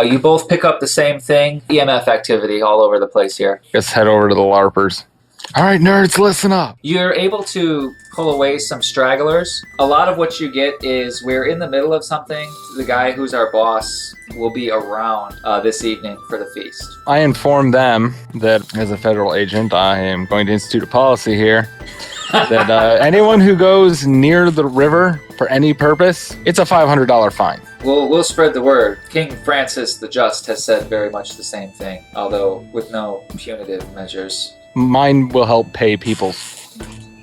You both pick up the same thing. EMF activity all over the place here. Let's head over to the LARPers. All right, nerds, listen up. You're able to pull away some stragglers. A lot of what you get is we're in the middle of something. The guy who's our boss will be around this evening for the feast. I inform them that as a federal agent, I am going to institute a policy here that anyone who goes near the river for any purpose, it's a $500 fine. We'll spread the word. King Francis the Just has said very much the same thing, although with no punitive measures. Mine will help pay people's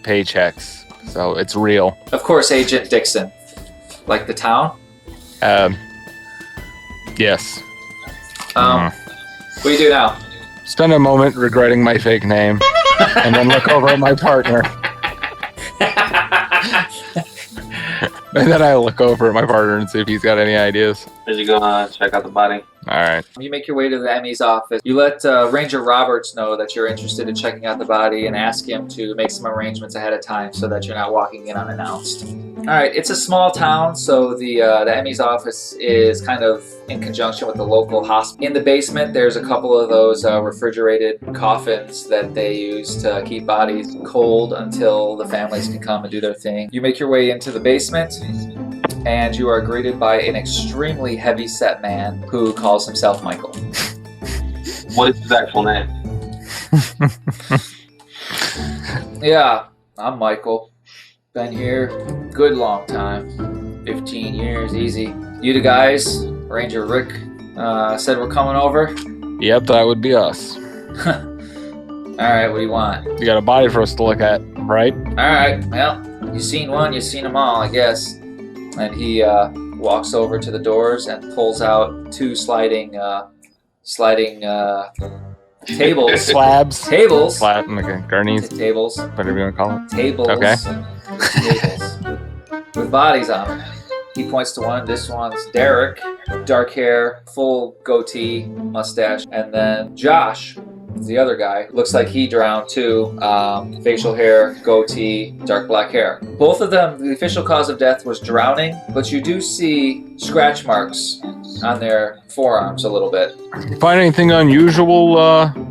paychecks, so it's real. Of course, Agent Dixon. Like the town? Yes. What do you do now? Spend a moment regretting my fake name, and then look over at my partner. And then I look over at my partner and see if he's got any ideas. As you go check out the body. All right. You make your way to the Emmy's office. You let Ranger Roberts know that you're interested in checking out the body and ask him to make some arrangements ahead of time so that you're not walking in unannounced. All right, it's a small town, so the Emmy's office is kind of in conjunction with the local hospital. In the basement, there's a couple of those refrigerated coffins that they use to keep bodies cold until the families can come and do their thing. You make your way into the basement, and you are greeted by an extremely heavy-set man who calls himself Michael. What is his actual name? Yeah, I'm Michael. Been here good long time. 15 years, easy. You the guys, Ranger Rick, said we're coming over? Yep, that would be us. Alright, what do you want? You got a body for us to look at, right? Alright, well, you seen one, you seen them all, I guess. And he walks over to the doors and pulls out two sliding tables. Slabs. Tables. Slab, okay, gurneys. Tables. Whatever you want to call it. Tables. Okay. Tables. With bodies on them. He points to one. This one's Derek. Dark hair, full goatee, mustache. And then Josh, the other guy, looks like he drowned too. Facial hair, goatee, dark black hair. Both of them, the official cause of death was drowning, but you do see scratch marks on their forearms a little bit. You find anything unusual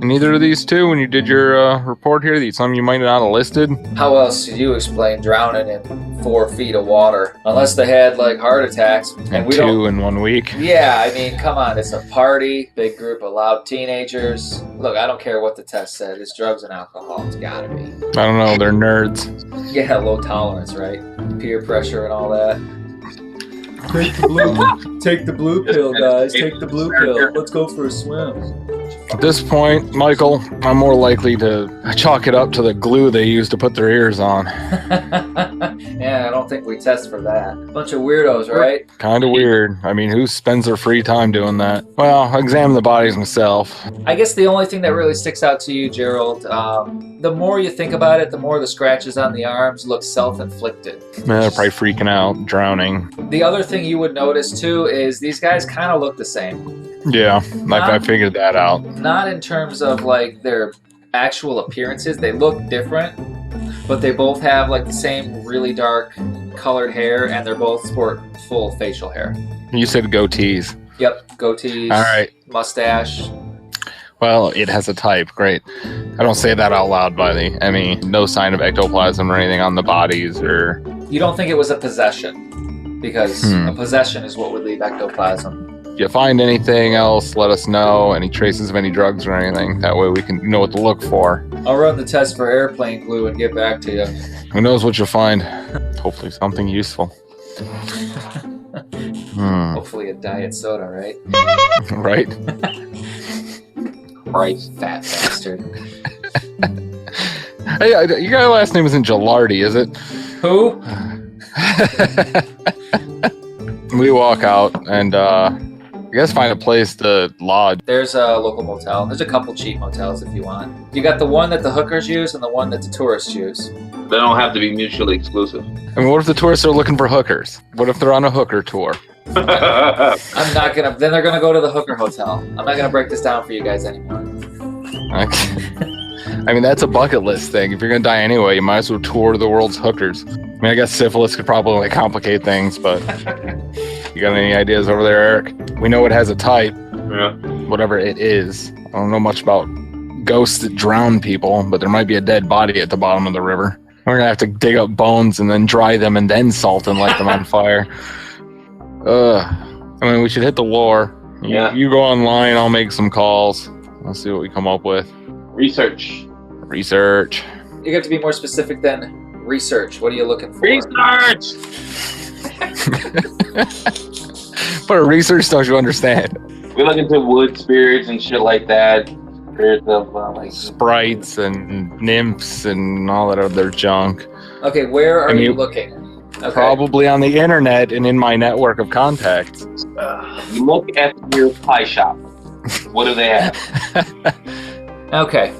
in either of these two when you did your report here? Something you might not have listed? How else do you explain drowning in 4 feet of water? Unless they had like heart attacks. And we two in 1 week. Yeah, I mean, come on, it's a party, big group of loud teenagers. Look, I don't care what the test said. It's drugs and alcohol. It's gotta be. I don't know, they're nerds. Yeah, low tolerance, right? Peer pressure and all that. Take the blue pill, guys. Take the blue pill. Let's go for a swim. At this point, Michael, I'm more likely to chalk it up to the glue they use to put their ears on. Yeah, I don't think we test for that. Bunch of weirdos, right? Kind of weird. I mean, who spends their free time doing that? Well, I'll examine the bodies myself. I guess the only thing that really sticks out to you, Gerald, the more you think about it, the more the scratches on the arms look self-inflicted. They're probably freaking out, drowning. The other thing you would notice, too, is these guys kind of look the same. Yeah, I figured that out. Not in terms of, like, their actual appearances. They look different, but they both have, like, the same really dark colored hair, and they're both sport full facial hair. You said goatees. Yep, goatees. All right. Mustache. Well, it has a type. Great. I don't say that out loud, buddy. I mean, no sign of ectoplasm or anything on the bodies, or... You don't think it was a possession, because a possession is what would leave ectoplasm. If you find anything else, let us know. Any traces of any drugs or anything. That way we can know what to look for. I'll run the test for airplane glue and get back to you. Who knows what you'll find. Hopefully something useful. Hopefully a diet soda, right? Right? Right, fat bastard. Hey, your guy's last name isn't Gilardi, is it? Who? We walk out and I guess find a place to lodge. There's a local motel. There's a couple cheap motels if you want. You got the one that the hookers use and the one that the tourists use. They don't have to be mutually exclusive. I mean, what if the tourists are looking for hookers? What if they're on a hooker tour? I'm not gonna. Then they're gonna go to the hooker hotel. I'm not gonna break this down for you guys anymore. I mean, that's a bucket list thing. If you're gonna die anyway, you might as well tour the world's hookers. I mean, I guess syphilis could probably complicate things, but you got any ideas over there, Eric? We know it has a type. Yeah. whatever it is. I don't know much about ghosts that drown people, but there might be a dead body at the bottom of the river. We're gonna have to dig up bones and then dry them and then salt and light them on fire. I mean, we should hit the lore. Yeah. You go online, I'll make some calls. I'll see what we come up with. Research. You have to be more specific than research. What are you looking for? Research! But research, don't you understand? We look into wood spirits and shit like that. Spirits of like Sprites and nymphs and all that other junk. Okay, where are you looking? Okay. Probably on the internet and in my network of contacts. look at your pie shop. What do they have? Okay.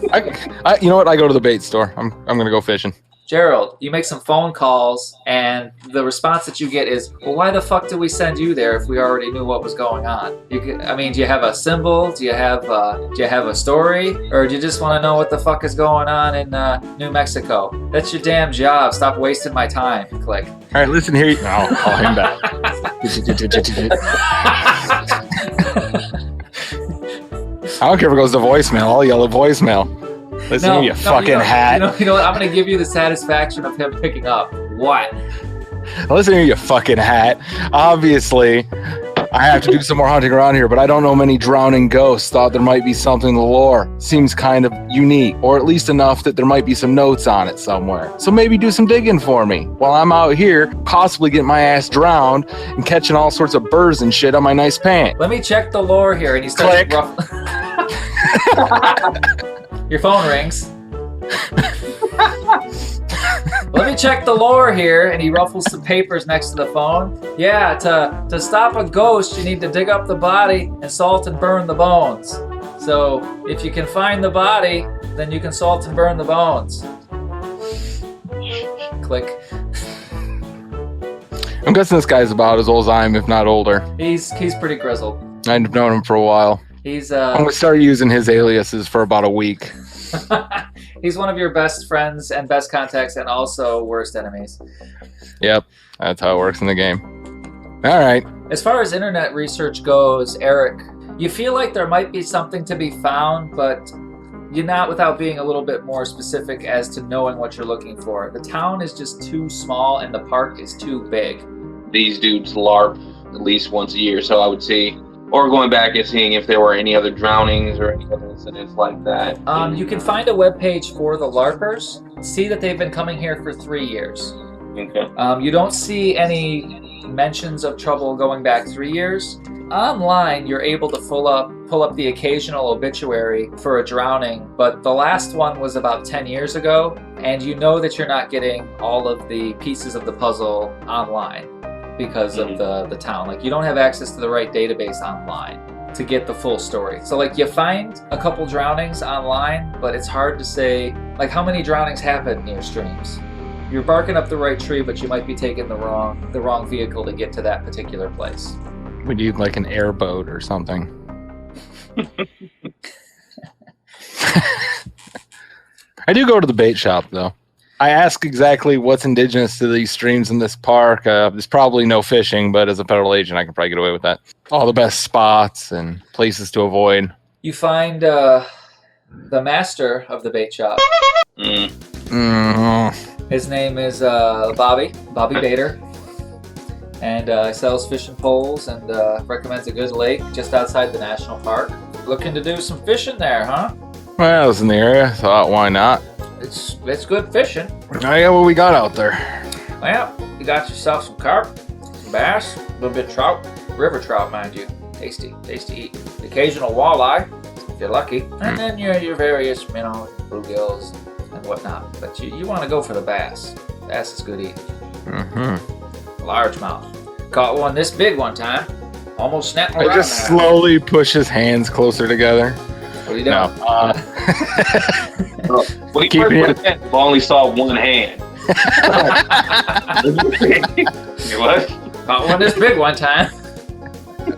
You know what? I go to the bait store. I'm gonna go fishing. Gerald, you make some phone calls, and the response that you get is, well, why the fuck did we send you there if we already knew what was going on? I mean, do you have a symbol? Do you have a story? Or do you just want to know what the fuck is going on in New Mexico? That's your damn job. Stop wasting my time. Click. All right, listen here. No, I'll call him back. I don't care if it goes to voicemail. I'll yell at voicemail. Listen, you fucking hat. You know what? I'm going to give you the satisfaction of him picking up. What? Listen here, you fucking hat. Obviously, I have to do some more hunting around here, but I don't know many drowning ghosts. Thought there might be something in the lore. Seems kind of unique, or at least enough that there might be some notes on it somewhere. So maybe do some digging for me while I'm out here, possibly getting my ass drowned and catching all sorts of birds and shit on my nice pants. Let me check the lore here. And he starts Your phone rings. Let me check the lore here, and he ruffles some papers next to the phone. Yeah, to stop a ghost, you need to dig up the body and salt and burn the bones. So if you can find the body, then you can salt and burn the bones. Click. I'm guessing this guy's about as old as I am, if not older. He's pretty grizzled. I've known him for a while. He's I'm gonna start using his aliases for about a week. He's one of your best friends and best contacts, and also worst enemies. Yep, that's how it works in the game. All right. As far as internet research goes, Eric, you feel like there might be something to be found, but you're not without being a little bit more specific as to knowing what you're looking for. The town is just too small, and the park is too big. These dudes LARP at least once a year, so I would say, or going back and seeing if there were any other drownings or any other incidents like that. You can find a webpage for the LARPers. See that they've been coming here for 3 years. Okay. You don't see any mentions of trouble going back 3 years. Online, you're able to pull up the occasional obituary for a drowning, but the last one was about 10 years ago, and you know that you're not getting all of the pieces of the puzzle online because of the town. Like, you don't have access to the right database online to get the full story. So like, you find a couple drownings online, but it's hard to say like how many drownings happen near streams. You're barking up the right tree, but you might be taking the wrong vehicle to get to that particular place. We need like an airboat or something. I do go to the bait shop though. I ask exactly what's indigenous to these streams in this park. There's probably no fishing, but as a federal agent, I can probably get away with that. All the best spots and places to avoid. You find the master of the bait shop. His name is Bobby Bader, and sells fishing poles and recommends a good lake just outside the national park. Looking to do some fishing there, huh? Well, I was in the area, thought why not? It's good fishing. Oh yeah, what we got out there? Well, you got yourself some carp, some bass, a little bit of trout, river trout, mind you. Tasty to eat. The occasional walleye, if you're lucky, and then your various, bluegills and whatnot. But you want to go for the bass. Bass is good eating. Largemouth. Caught one this big one time. Almost snapped my I just slowly push his hands closer together. What are you doing? No. When he first put it in, I only saw one hand. What? Caught one this big one time.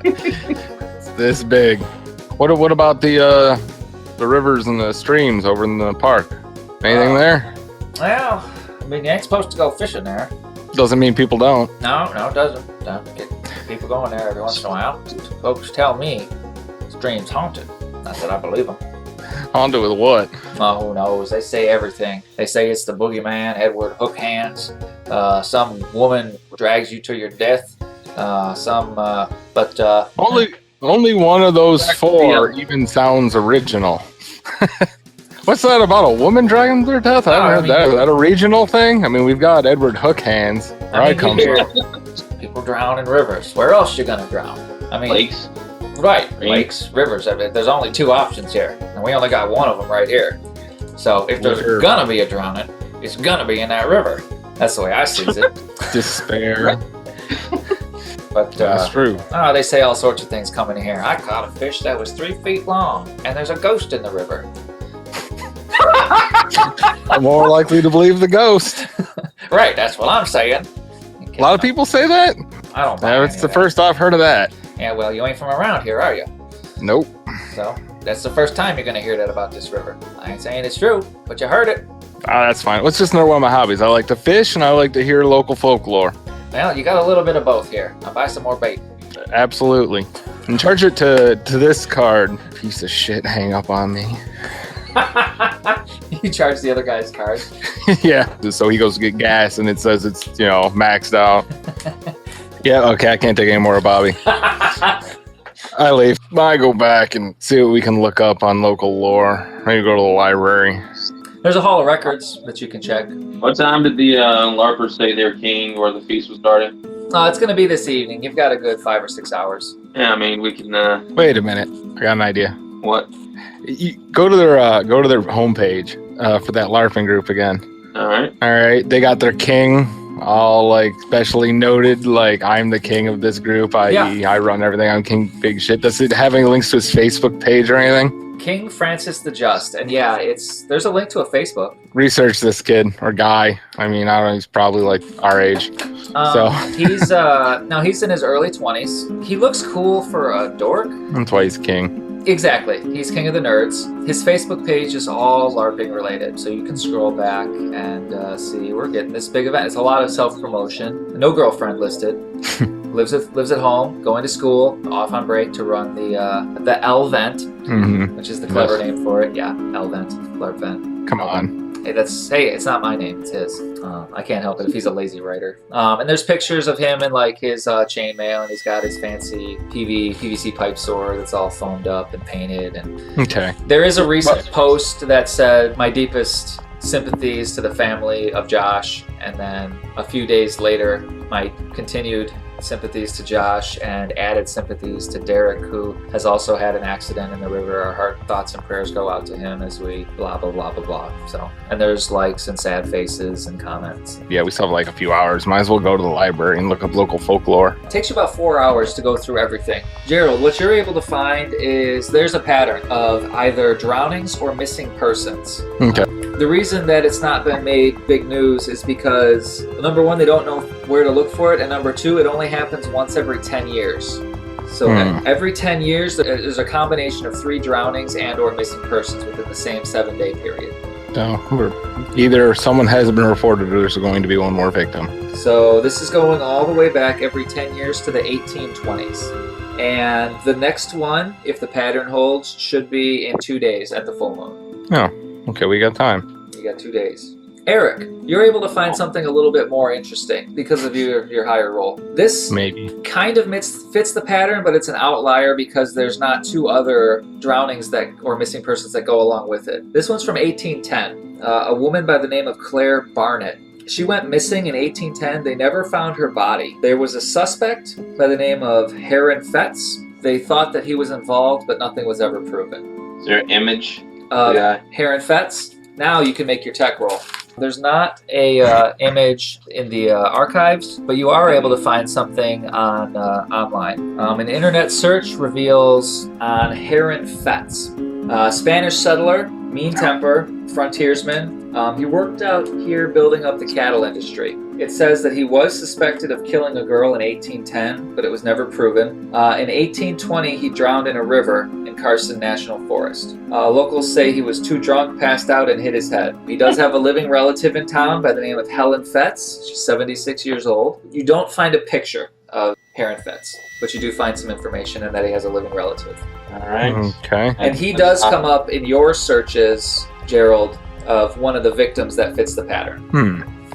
It's this big. What about the rivers and the streams over in the park? Anything there? Well, you ain't supposed to go fishing there. Doesn't mean people don't. No, it doesn't. Don't get people going there every once in a while. Folks tell me there's stream's haunted. I said, I believe them. Haunted with what? Oh, who knows? They say everything. They say it's the boogeyman, Edward Hook Hands. Some woman drags you to your death. Only one of those four even sounds original. What's that about a woman dragging their death? I haven't heard that. Is that a regional thing? I mean, we've got Edward Hook Hands where I come from. People drown in rivers. Where else you gonna drown? I mean, Lakes. Right, lakes, rivers. I mean, there's only two options here, and we only got one of them right here. So if there's gonna be a drowning, it's gonna be in that river. That's the way I see it. Despair. But that's true. They say all sorts of things coming in here. I caught a fish that was 3 feet long, and there's a ghost in the river. I'm more likely to believe the ghost. Right, that's what I'm saying. A lot of people say that? I don't. That's the first I've heard of that. Yeah, well, you ain't from around here, are you? Nope. So that's the first time you're gonna hear that about this river. I ain't saying it's true, but you heard it. That's fine. It's just another one of my hobbies. I like to fish and I like to hear local folklore. Well, you got a little bit of both here. I'll buy some more bait. Absolutely. And charge it to this card. Piece of shit hang up on me. You charge the other guy's card. Yeah. So he goes to get gas and it says it's, maxed out. Yeah, okay, I can't take any more of Bobby. I leave. I go back and see what we can look up on local lore. Maybe go to the library. There's a hall of records that you can check. What time did the LARPers say their king or the feast was started? It's going to be this evening. You've got a good 5 or 6 hours. Yeah, I mean, we can... Wait a minute. I got an idea. What? You go to their homepage for that LARPing group again. All right. All right. They got their king all specially noted, I'm the king of this group, i.e. I run everything. I'm king big shit. Does it have any links to his Facebook page or anything? King Francis the Just. And yeah, there's a link to a Facebook. Research this kid or guy. I mean, I don't know, he's probably our age. He's he's in his early 20s. He looks cool for a dork. That's why he's king. Exactly. He's king of the nerds. His Facebook page is all LARPing related, so you can scroll back and see we're getting this big event. It's a lot of self-promotion. No girlfriend listed. lives at home, going to school, off on break to run the Elvent, which is the clever name for it. Yeah, Elvent, LARPvent. Come on. Hey, it's not my name, it's his. I can't help it if he's a lazy writer. And there's pictures of him in his chainmail, and he's got his fancy PVC pipe sword that's all foamed up and painted. And okay. There is a recent post that said, "My deepest sympathies to the family of Josh," and then a few days later, my continued sympathies to Josh and added sympathies to Derek, who has also had an accident in the river. Our heart, thoughts, and prayers go out to him as we blah, blah, blah, blah, blah. So, and there's likes and sad faces and comments. Yeah, we still have a few hours. Might as well go to the library and look up local folklore. It takes you about 4 hours to go through everything. Gerald, what you're able to find is there's a pattern of either drownings or missing persons. Okay. The reason that it's not been made big news is because, number one, they don't know where to look for it, and number two, it only happens once every 10 years. So every 10 years, there's a combination of 3 drownings and or missing persons within the same 7-day period. So either someone hasn't been reported or there's going to be one more victim. So this is going all the way back every 10 years to the 1820s. And the next one, if the pattern holds, should be in 2 days at the full moon. Oh, okay, we got time. You got 2 days. Eric, you're able to find something a little bit more interesting because of your higher roll. This maybe kind of fits the pattern, but it's an outlier because there's not 2 other drownings or missing persons that go along with it. This one's from 1810. A woman by the name of Claire Barnett. She went missing in 1810. They never found her body. There was a suspect by the name of Heron Fetz. They thought that he was involved, but nothing was ever proven. Is there an image? Heron Fetz. Now you can make your tech roll. There's not a image in the archives, but you are able to find something on online. An internet search reveals on Heron Fetz, Spanish settler, mean temper, frontiersman. He worked out here building up the cattle industry. It says that he was suspected of killing a girl in 1810, but it was never proven. In 1820, he drowned in a river in Carson National Forest. Locals say he was too drunk, passed out, and hit his head. He does have a living relative in town by the name of Helen Fetz. She's 76 years old. You don't find a picture of parent vets, but you do find some information and that he has a living relative. All right. Okay. And he does come up in your searches, Gerald, of one of the victims that fits the pattern.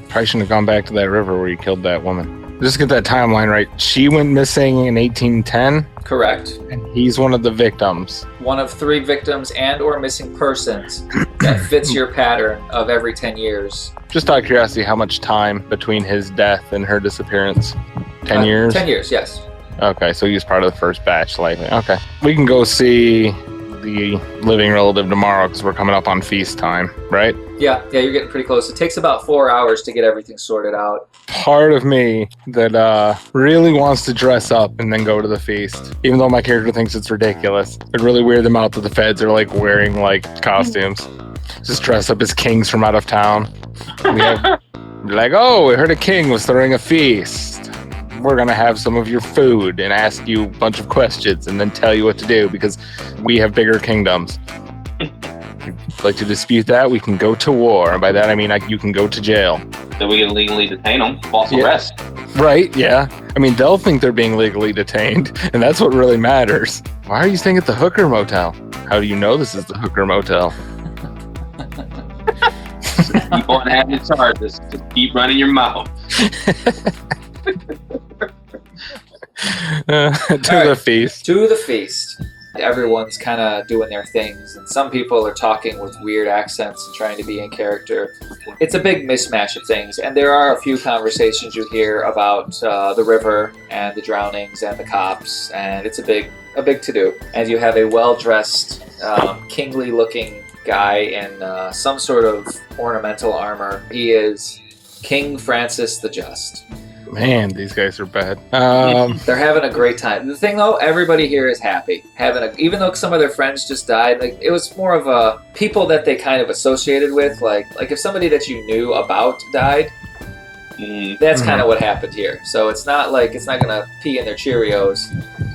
Probably shouldn't have gone back to that river where you killed that woman. Just get that timeline right. She went missing in 1810, Correct. and he's one of the victims. One of 3 victims and or missing persons that fits your pattern of every 10 years. Just out of curiosity, how much time between his death and her disappearance? 10 years? 10 years, yes. Okay, so he was part of the first batch, likely. Okay. We can go see the living relative tomorrow because we're coming up on feast time, right? Yeah, you're getting pretty close. It takes about 4 hours to get everything sorted out. Part of me that really wants to dress up and then go to the feast, even though my character thinks it's ridiculous. It'd really weird them out that the feds are like wearing like costumes. Just dress up as kings from out of town. Like, oh, we heard a king was throwing a feast. We're going to have some of your food and ask you a bunch of questions and then tell you what to do because we have bigger kingdoms. If you'd like to dispute that, we can go to war. And by that, I mean you can go to jail. So we can legally detain them. False arrest. Right, yeah. I mean, they'll think they're being legally detained, and that's what really matters. Why are you staying at the Hooker Motel? How do you know this is the Hooker Motel? Keep on having charges. Just keep running your mouth. The feast. To the feast. Everyone's kind of doing their things, and some people are talking with weird accents and trying to be in character. It's a big mismatch of things, and there are a few conversations you hear about the river and the drownings and the cops, and it's a big to-do. And you have a well-dressed, kingly-looking guy in some sort of ornamental armor. He is King Francis the Just. Man, these guys are bad. They're having a great time. The thing though, everybody here is happy. Even though some of their friends just died, like it was more of a people that they kind of associated with. Like if somebody that you knew about died, that's kind of what happened here. So it's not gonna pee in their Cheerios.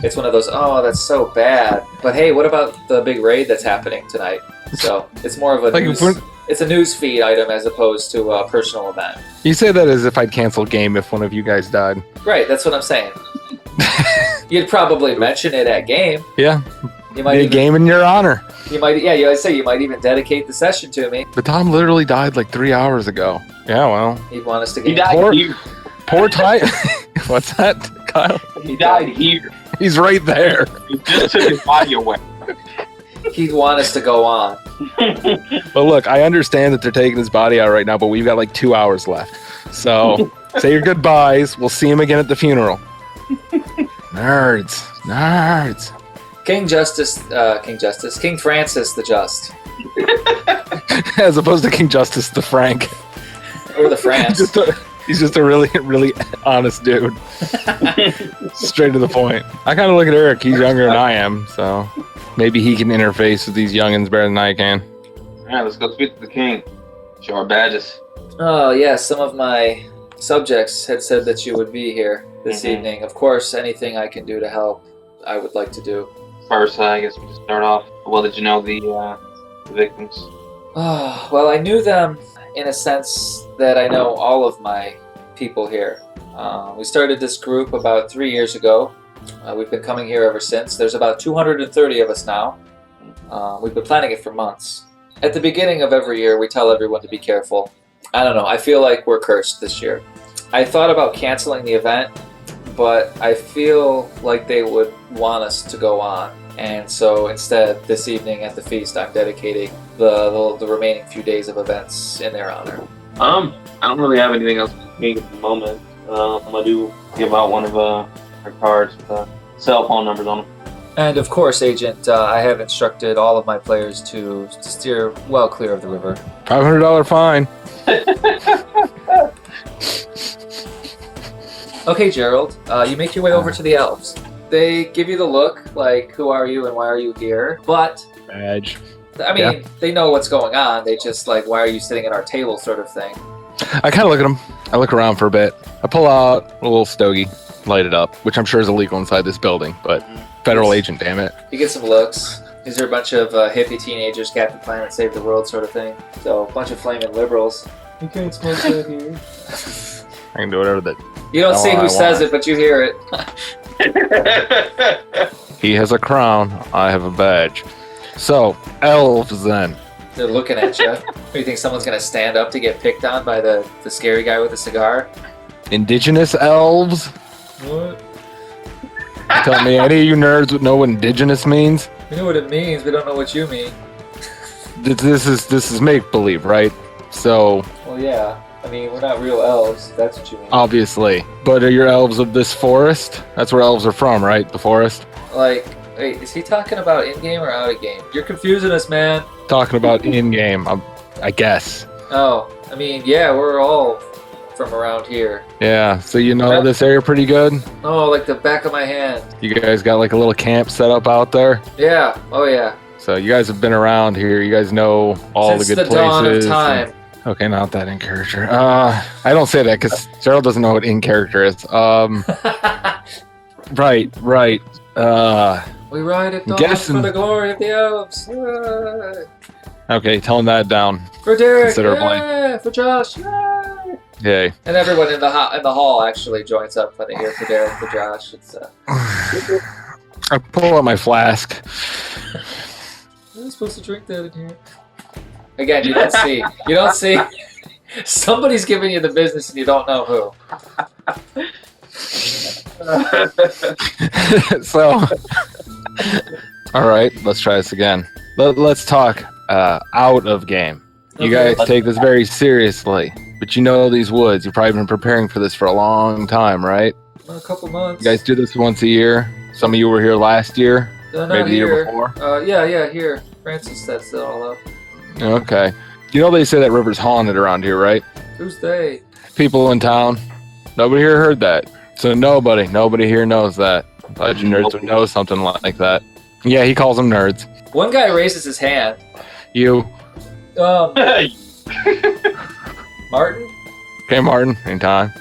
It's one of those, oh, that's so bad. But hey, what about the big raid that's happening tonight? So it's more of a it's a news feed item as opposed to a personal event. You say that as if I'd cancel game if one of you guys died. Right, that's what I'm saying. You'd probably mention it at game. Yeah. You might game in your honor. You might even dedicate the session to me. But Tom literally died like 3 hours ago. Yeah, well. He'd want us to He get died here. Poor Ty. What's that, Kyle? He died here. He's right there. He just took his body away. He'd want us to go on. But look, I understand that they're taking his body out right now, but we've got like 2 hours left. So say your goodbyes. We'll see him again at the funeral. Nerds. King Francis the Just. As opposed to King Justice the Frank. Or the France. He's just a really, really honest dude. Straight to the point. I kind of look at Eric. He's younger than I am, so maybe he can interface with these youngins better than I can. All right, let's go speak to the king. Show our badges. Oh, yeah, some of my subjects had said that you would be here this evening. Of course, anything I can do to help, I would like to do. First, I guess we just start off. Well, did you know the victims? Oh, well, I knew them in a sense that I know all of my people here. We started this group about 3 years ago. We've been coming here ever since. There's about 230 of us now. We've been planning it for months. At the beginning of every year, we tell everyone to be careful. I don't know, I feel like we're cursed this year. I thought about canceling the event, but I feel like they would want us to go on. And so instead, this evening at the feast, I'm dedicating the remaining few days of events in their honor. I don't really have anything else to speak at the moment. I do give out one of our cards with cell phone numbers on them. And of course, Agent, I have instructed all of my players to steer well clear of the river. $500 fine. Okay, Gerald, you make your way over to the Elves. They give you the look, like, who are you and why are you here? But, Badge. I mean, They know what's going on. They just, like, why are you sitting at our table sort of thing. I kind of look at them. I look around for a bit. I pull out a little stogie, light it up, which I'm sure is illegal inside this building, but federal agent, damn it. You get some looks. These are a bunch of hippie teenagers, Captain Planet, Save the World sort of thing. So, a bunch of flaming liberals. You can't smoke that here. I can do whatever that. You don't see who says it, but you hear it. He has a crown. I have a badge. So, elves then. They're looking at you. Do you think someone's gonna stand up to get picked on by the scary guy with the cigar? Indigenous elves? What? Tell me, any of you nerds would know what indigenous means? We know what it means. We don't know what you mean. This is make believe, right? So Well, yeah. I mean, we're not real elves. If that's what you mean. obviously, but are your elves of this forest? That's where elves are from, right? The forest. Like, wait, is he talking about in game or out of game? You're confusing us, man. Talking about in game, I guess. Oh, I mean, yeah, we're all from around here. Yeah. So you know this area pretty good. Oh, like the back of my hand. You guys got like a little camp set up out there. Yeah. Oh, yeah. So you guys have been around here. You guys know all Since the good the dawn of places. time. Okay, not that in character. I don't say that because Gerald doesn't know what in character is. Right. We ride at dawn Guessing. for the glory of the elves. Okay, tell him that down. For Derek, Considerably. yeah, for Josh, yeah. Yay. And everyone in the hall actually joins up when they hear for Derek, for Josh. It's I pull out my flask. I'm supposed to drink that in here. Again, you don't see. You don't see. Somebody's giving you the business and you don't know who. So, all right, let's try this again. Let's talk out of game. You Okay. guys take this very seriously, but you know these woods. You've probably been preparing for this for a long time, right? A couple months. You guys do this once a year. Some of you were here last year, Not maybe the year here. before. Yeah, here. Francis sets it all up. Okay. You know they say that river's haunted around here, right? Who's they? People in town. Nobody here heard that. So nobody here knows that. But you nerds would know something like that. Yeah, he calls them nerds. One guy raises his hand. You. Martin? Okay, Martin. Anytime.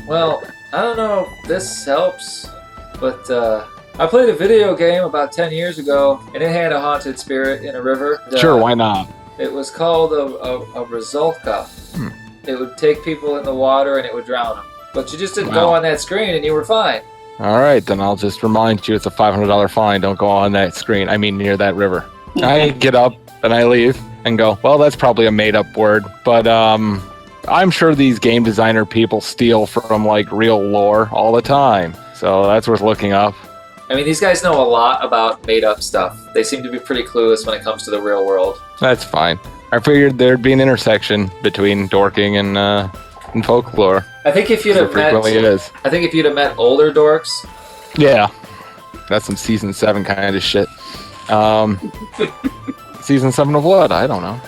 Well, I don't know if this helps, but I played a video game about 10 years ago, and it had a haunted spirit in a river. Sure, why not? It was called a Rezulka. It would take people in the water and it would drown them. But you just didn't go Wow. on that screen and you were fine. All right, then I'll just remind you it's a $500 fine. Don't go on that screen. I mean, near that river. I get up and I leave and go, well, that's probably a made-up word, but I'm sure these game designer people steal from like real lore all the time. So that's worth looking up. I mean, these guys know a lot about made-up stuff. They seem to be pretty clueless when it comes to the real world. That's fine. I figured there'd be an intersection between dorking and folklore. I think if you'd So have met, frequently it is. I think if you'd have met older dorks, Yeah. That's some season 7 kind of shit. Season 7 of what? I don't know.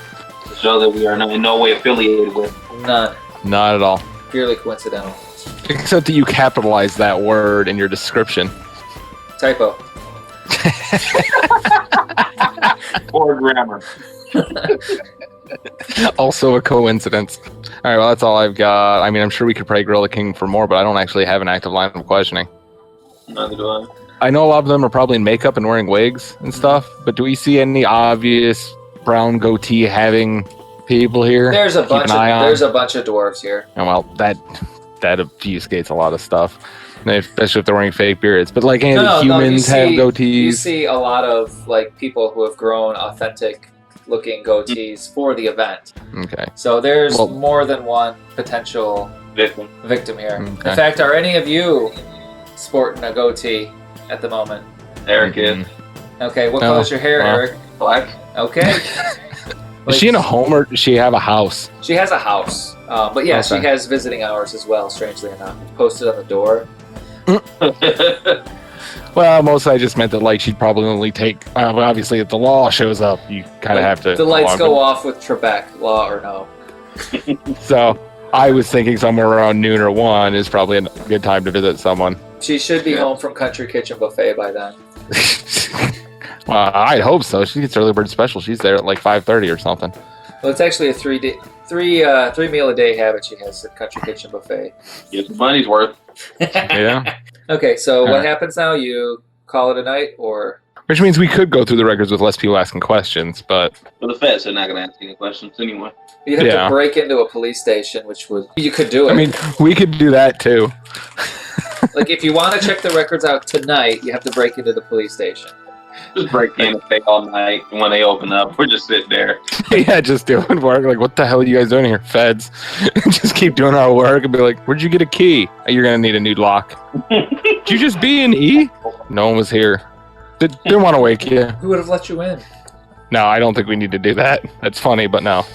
To show that we are in no way affiliated with. none, Not at all. purely coincidental. Except that you capitalize that word in your description. Typo. Poor grammar. Also a coincidence. All right, well, that's all I've got. I mean, I'm sure we could probably grill the king for more, but I don't actually have an active line of questioning. Neither do I. I know a lot of them are probably in makeup and wearing wigs and stuff, but do we see any obvious brown goatee having people here? There's a Keep bunch an eye of on? there's a bunch of dwarves here. And well, that obfuscates a lot of stuff, especially if they're wearing fake beards. But like any No, humans you have see- goatees. You see a lot of like people who have grown authentic looking goatees for the event. Okay. So there's Well- more than one potential Victim. victim here. Okay. In fact, are any of you sporting a goatee at the moment? Eric is Okay, what No. color's your hair, Well. Eric? black. Okay. Is she in a home or does she have a house? She has a house, but yeah, she Okay. has visiting hours as well. Strangely enough, it's posted on the door. Well, mostly I just meant that like she'd probably only take. Obviously, if the law shows up, you kind of have to. The lights log go them. off with Trebek, law or no. So I was thinking somewhere around noon or 1 is probably a good time to visit someone. She should be Yeah. home from Country Kitchen Buffet by then. Well, I'd hope so. She gets early bird special. She's there at like 5:30 or something. Well, it's actually a three meal a day habit she has at Country Kitchen Buffet. Get the money's worth. Yeah. Okay, so what Alright. happens now? You call it a night, or Which means we could go through the records with less people asking questions, but But the feds are not going to ask any questions anyway. you have Yeah. to break into a police station, which would you could do it. I mean, we could do that too. Like, if you want to check the records out tonight, you have to break into the police station. Just break in and stay all night. And when they open up, we're just sitting there. Yeah, just doing work. Like, what the hell are you guys doing here, feds? Just keep doing our work and be like, where'd you get a key? You're gonna need a new lock. Did you just B and E? No one was here. Didn't want to wake you. Who would have let you in? No, I don't think we need to do that. That's funny, but no.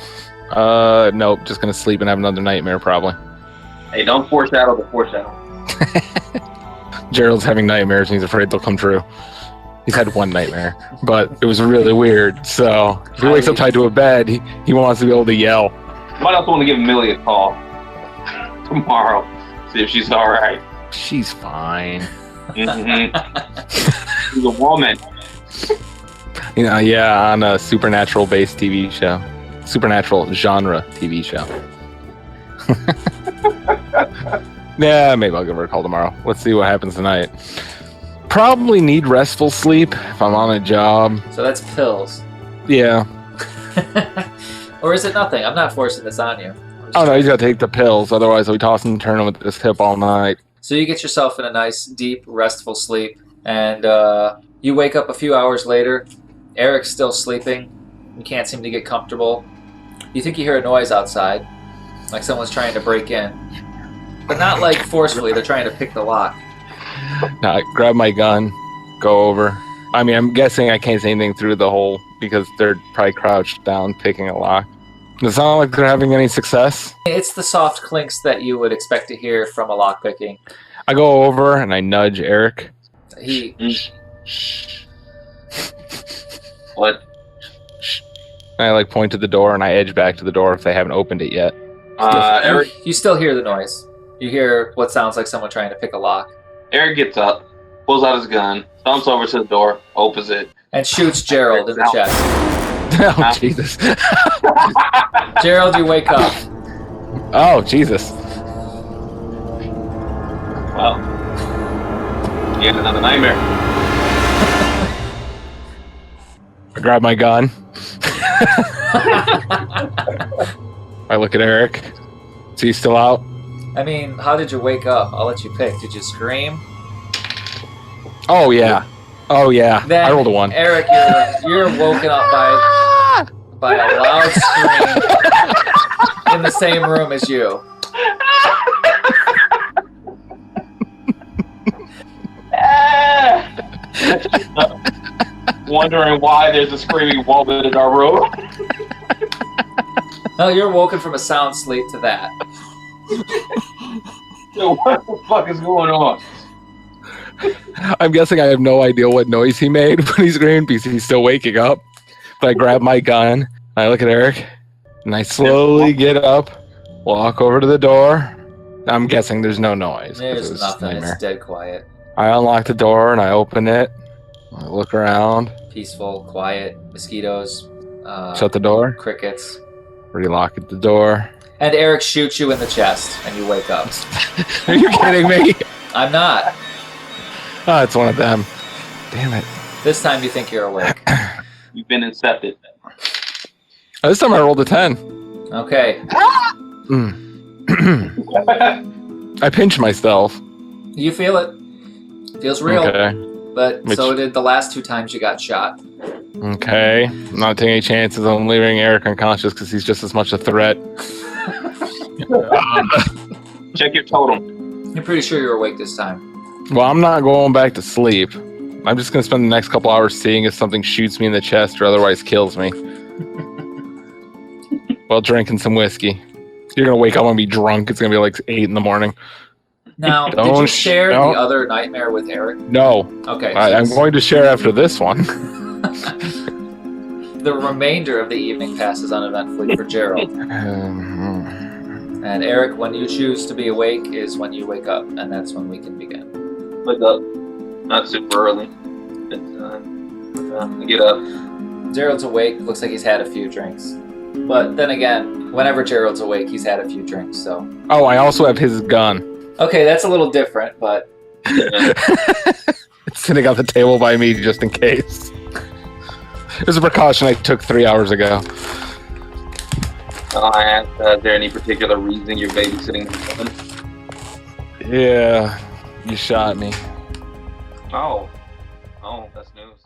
Nope. Just gonna sleep and have another nightmare probably. Hey, don't foreshadow the foreshadow. Gerald's having nightmares and he's afraid they'll come true. He's had one nightmare, but it was really weird. So if he wakes up tied to a bed, he wants to be able to yell. Might also want to give Millie a call tomorrow, see if she's all right. She's fine. Mm-hmm. She's a woman. You know, yeah, on a supernatural-based TV show. Supernatural genre TV show. Yeah, maybe I'll give her a call tomorrow. Let's see what happens tonight. Probably need restful sleep if I'm on a job. So that's pills. Yeah. Or is it nothing? I'm not forcing this on you. Oh no, he's got to take the pills. Otherwise, he'll be tossing and turning with this hip all night. So you get yourself in a nice, deep, restful sleep, and you wake up a few hours later. Eric's still sleeping. You can't seem to get comfortable. You think you hear a noise outside, like someone's trying to break in. But not like forcefully, they're trying to pick the lock. Now, I grab my gun, go over. I mean, I'm guessing I can't see anything through the hole because they're probably crouched down picking a lock. Does it sound like they're having any success? It's the soft clinks that you would expect to hear from a lock picking. I go over and I nudge Eric. He... What? I like point to the door and I edge back to the door if they haven't opened it yet. Eric. You still hear the noise. You hear what sounds like someone trying to pick a lock. Eric gets up, pulls out his gun, stomps over to the door, opens it, and shoots Gerald in the chest. Oh, Jesus. Gerald, you wake up. Oh, Jesus. Well, you had another nightmare. I grab my gun. I look at Eric. Is he still out? I mean, how did you wake up? I'll let you pick. Did you scream? Oh, yeah. Oh, yeah. Then, I rolled a 1. Eric, you're woken up by a loud scream in the same room as you. Wondering why there's a screaming woman in our room. No, you're woken from a sound sleep to that. So what the fuck is going on? I'm guessing I have no idea what noise he made when he screamed because he's still waking up. But I grab my gun, and I look at Eric, and I slowly get up, walk over to the door. I'm guessing there's no noise. There's nothing. It's dead quiet. I unlock the door, and I open it. I look around. Peaceful, quiet, mosquitoes. Shut the door. Crickets. Relock the door. And Eric shoots you in the chest, and you wake up. Are you kidding me? I'm not. Oh, it's one of them. Damn it. This time you think you're awake. You've been incepted. Oh, this time I rolled a 10. Okay. I pinch myself. You feel it. Feels real. Okay. But so did the last 2 times you got shot. Okay. I'm not taking any chances on leaving Eric unconscious because he's just as much a threat. Check your totem. You're pretty sure you're awake this time. Well, I'm not going back to sleep. I'm just going to spend the next couple hours seeing if something shoots me in the chest or otherwise kills me. While drinking some whiskey. You're going to wake up and be drunk. It's going to be like 8 in the morning. Now, did you share the other nightmare with Eric? No. Okay. I'm going to share after this one. The remainder of the evening passes uneventfully for Gerald. And Eric, when you choose to be awake is when you wake up, and that's when we can begin. Wake up. Not super early. It's to get up. Gerald's awake. Looks like he's had a few drinks. But then again, whenever Gerald's awake, he's had a few drinks, so... Oh, I also have his gun. Okay, that's a little different, but... It's sitting on the table by me just in case. It was a precaution I took 3 hours ago. I asked, is there any particular reason you're babysitting the woman? Yeah. You shot me. Oh. Oh, that's news.